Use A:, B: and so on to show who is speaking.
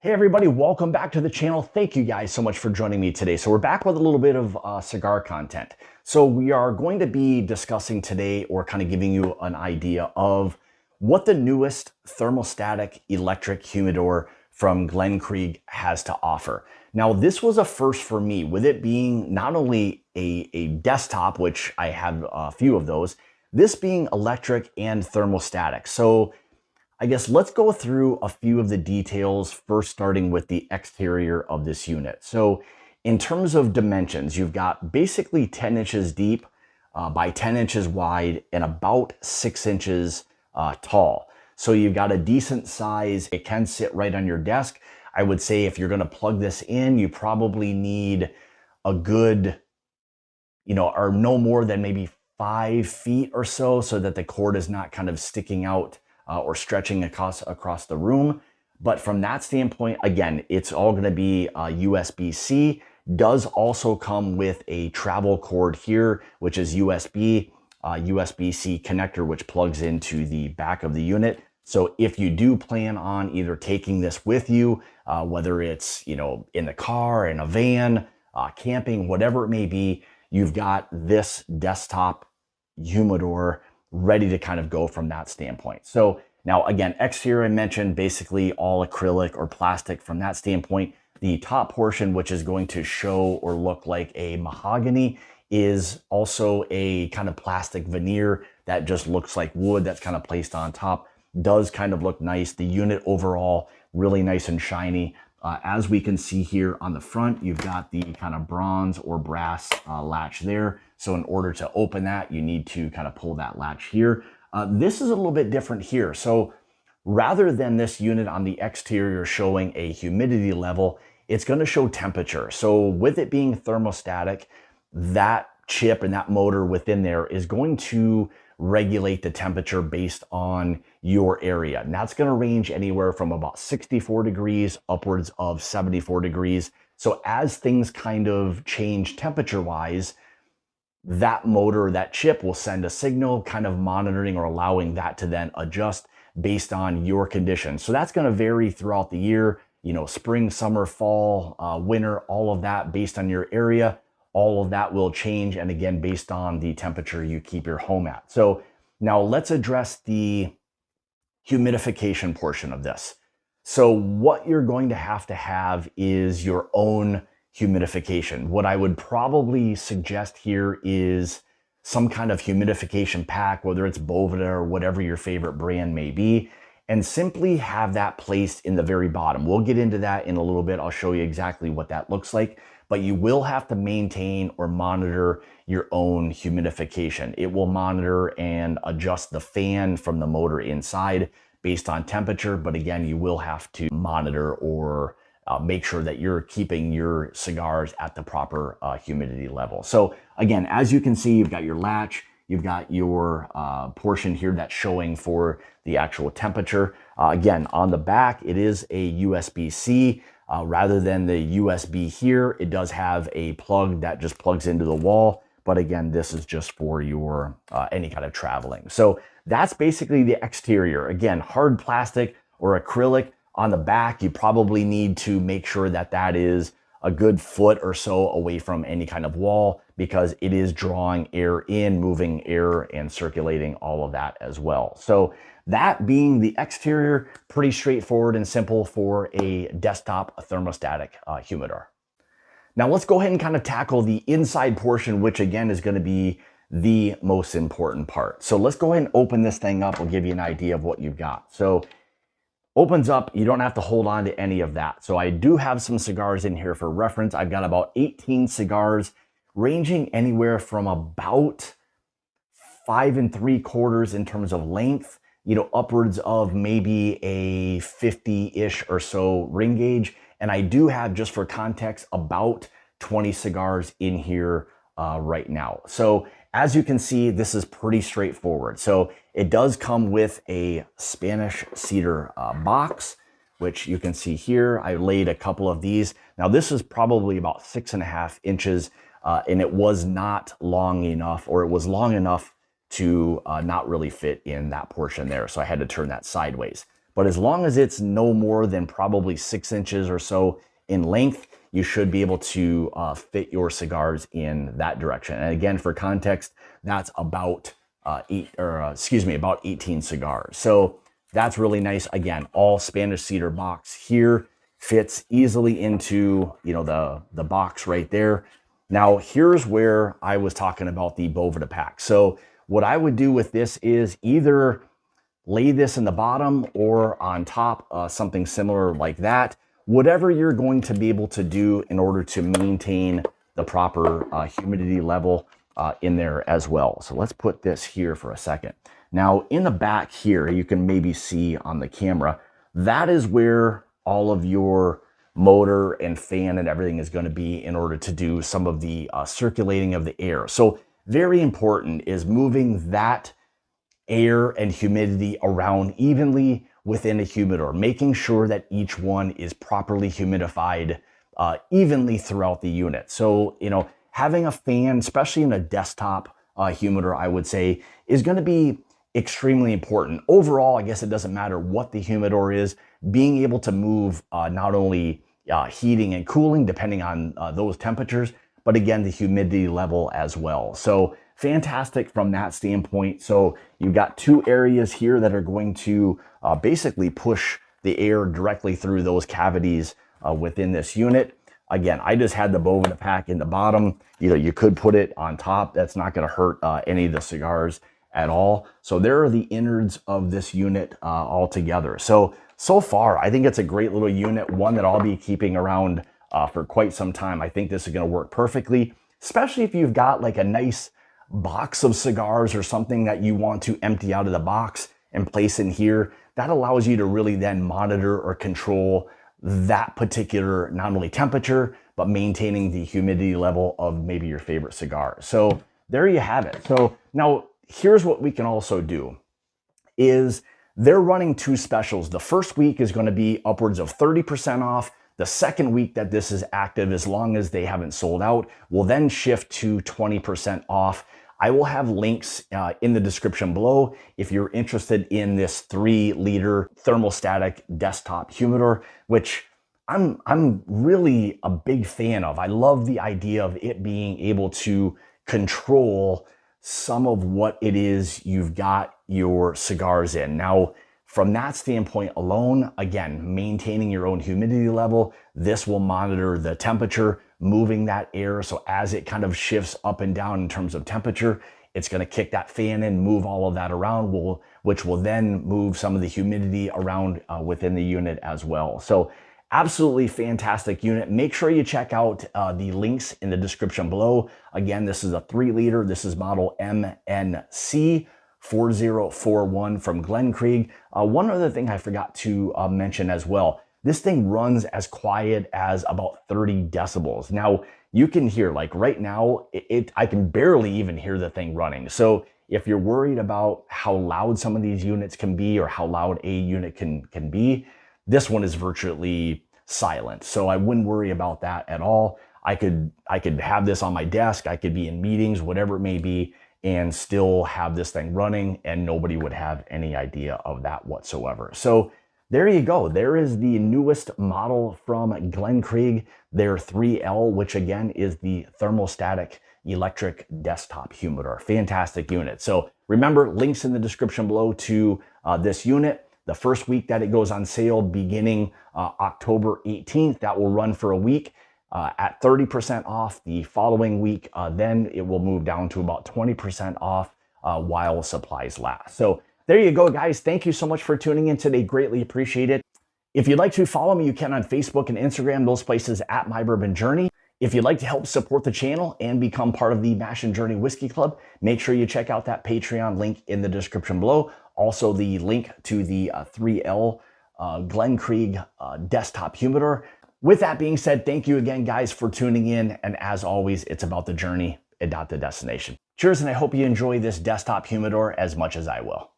A: Hey everybody, welcome back to the channel. Thank you guys so much for joining me today. So we're back with a little bit of cigar content. So we are going to be discussing today, or kind of giving you an idea of what the newest thermostatic electric humidor from Glencreag has to offer. Now this was a first for me, with it being not only a desktop, which I have a few of those, this being electric and thermostatic. So I guess let's go through a few of the details, first starting with the exterior of this unit. So in terms of dimensions, you've got basically 10 inches deep by 10 inches wide and about 6 inches tall. So you've got a decent size. It can sit right on your desk. I would say if you're going to plug this in, you probably need a good, or no more than maybe 5 feet or so that the cord is not kind of sticking out or stretching across the room. But from that standpoint, again, it's all going to be USB-C. Does also come with a travel cord here, which is USB, USB-C connector, which plugs into the back of the unit. So if you do plan on either taking this with you, whether it's, in the car, in a van, camping, whatever it may be, you've got this desktop humidor ready to kind of go from that standpoint. So now again, exterior I mentioned basically all acrylic or plastic from that standpoint. The top portion, which is going to show or look like a mahogany, is also a kind of plastic veneer that just looks like wood that's kind of placed on top. Does kind of look nice. The unit overall really nice and shiny. As we can see here on the front, you've got the kind of bronze or brass latch there. So in order to open that, you need to kind of pull that latch here. This is a little bit different here. So rather than this unit on the exterior showing a humidity level, it's going to show temperature. So with it being thermostatic, that chip and that motor within there is going to regulate the temperature based on your area. And that's going to range anywhere from about 64 degrees upwards of 74 degrees. So as things kind of change temperature wise, that motor, that chip will send a signal kind of monitoring or allowing that to then adjust based on your conditions. So that's going to vary throughout the year, spring, summer, fall, winter, all of that based on your area. All of that will change, and again, based on the temperature you keep your home at. So now let's address the humidification portion of this. So what you're going to have is your own humidification. What I would probably suggest here is some kind of humidification pack, whether it's Boveda or whatever your favorite brand may be, and simply have that placed in the very bottom. We'll get into that in a little bit. I'll show you exactly what that looks like. But you will have to maintain or monitor your own humidification. It will monitor and adjust the fan from the motor inside based on temperature. But again, you will have to monitor or make sure that you're keeping your cigars at the proper humidity level. So again, as you can see, you've got your latch, you've got your portion here that's showing for the actual temperature. Again, on the back, it is a USB-C. Rather than the USB here, it does have a plug that just plugs into the wall. But again, this is just for your any kind of traveling. So that's basically the exterior. Again, hard plastic or acrylic. On the back, you probably need to make sure that that is a good foot or so away from any kind of wall, because it is drawing air in, moving air and circulating all of that as well. So that being the exterior, pretty straightforward and simple for a desktop thermostatic humidor. Now let's go ahead and kind of tackle the inside portion, which again is going to be the most important part. So let's go ahead and open this thing up. I'll give you an idea of what you've got. So opens up, you don't have to hold on to any of that. So I do have some cigars in here for reference. I've got about 18 cigars ranging anywhere from about 5 3/4 in terms of length, upwards of maybe a 50-ish or so ring gauge. And I do have, just for context, about 20 cigars in here right now. So as you can see, this is pretty straightforward. So it does come with a Spanish cedar box, which you can see here. I laid a couple of these. Now this is probably about 6.5 inches, and it was not long enough, or it was long enough to not really fit in that portion there. So I had to turn that sideways. but as long as it's no more than probably 6 inches or so in length, you should be able to fit your cigars in that direction. And again, for context, that's about about 18 cigars. So that's really nice. Again, all Spanish cedar box here, fits easily into, the box right there. Now, here's where I was talking about the Boveda pack. So what I would do with this is either lay this in the bottom or on top, something similar like that. Whatever you're going to be able to do in order to maintain the proper humidity level in there as well. So let's put this here for a second. Now, in the back here, you can maybe see on the camera, that is where all of your motor and fan and everything is going to be in order to do some of the circulating of the air. So very important is moving that air and humidity around evenly within a humidor, making sure that each one is properly humidified evenly throughout the unit. So, having a fan, especially in a desktop humidor, I would say, is going to be extremely important. Overall, I guess it doesn't matter what the humidor is, being able to move not only heating and cooling, depending on those temperatures, but again, the humidity level as well. So fantastic from that standpoint. So you've got 2 areas here that are going to basically push the air directly through those cavities within this unit. Again, I just had the Boveda pack in the bottom. You could put it on top. That's not going to hurt any of the cigars at all. So there are the innards of this unit all together. So far, I think it's a great little unit, one that I'll be keeping around for quite some time. I think this is going to work perfectly, especially if you've got like a nice box of cigars or something that you want to empty out of the box and place in here. That allows you to really then monitor or control that particular, not only temperature, but maintaining the humidity level of maybe your favorite cigar. So there you have it. So now here's what we can also do is they're running 2 specials. The first week is going to be upwards of 30% off. The second week that this is active, as long as they haven't sold out, will then shift to 20% off. I will have links in the description below if you're interested in this 3-liter thermostatic desktop humidor, which I'm really a big fan of. I love the idea of it being able to control some of what it is you've got your cigars in. Now, from that standpoint alone, again, maintaining your own humidity level, this will monitor the temperature, moving that air. So as it kind of shifts up and down in terms of temperature, it's going to kick that fan in, move all of that around, which will then move some of the humidity around within the unit as well. So absolutely fantastic unit. Make sure you check out the links in the description below. Again, this is a 3-liter. This is model MNC 4041 from Glencreag. One other thing I forgot to mention as well, this thing runs as quiet as about 30 decibels. Now, you can hear, like right now, I can barely even hear the thing running. So if you're worried about how loud some of these units can be or how loud a unit can be, this one is virtually silent. So I wouldn't worry about that at all. I could have this on my desk. I could be in meetings, whatever it may be, and still have this thing running and nobody would have any idea of that whatsoever. So there you go. There is the newest model from Glencreag, their 3L, which again is the thermostatic electric desktop humidor. Fantastic unit. So remember, links in the description below to this unit. The first week that it goes on sale beginning October 18th, that will run for a week at 30% off. The following week, then it will move down to about 20% off while supplies last. So there you go, guys. Thank you so much for tuning in today. Greatly appreciate it. If you'd like to follow me, you can on Facebook and Instagram, those places at My Bourbon Journey. If you'd like to help support the channel and become part of the Mash and Journey Whiskey Club, make sure you check out that Patreon link in the description below. Also, the link to the 3L Glencreag desktop humidor. With that being said, thank you again, guys, for tuning in. And as always, it's about the journey and not the destination. Cheers, and I hope you enjoy this desktop humidor as much as I will.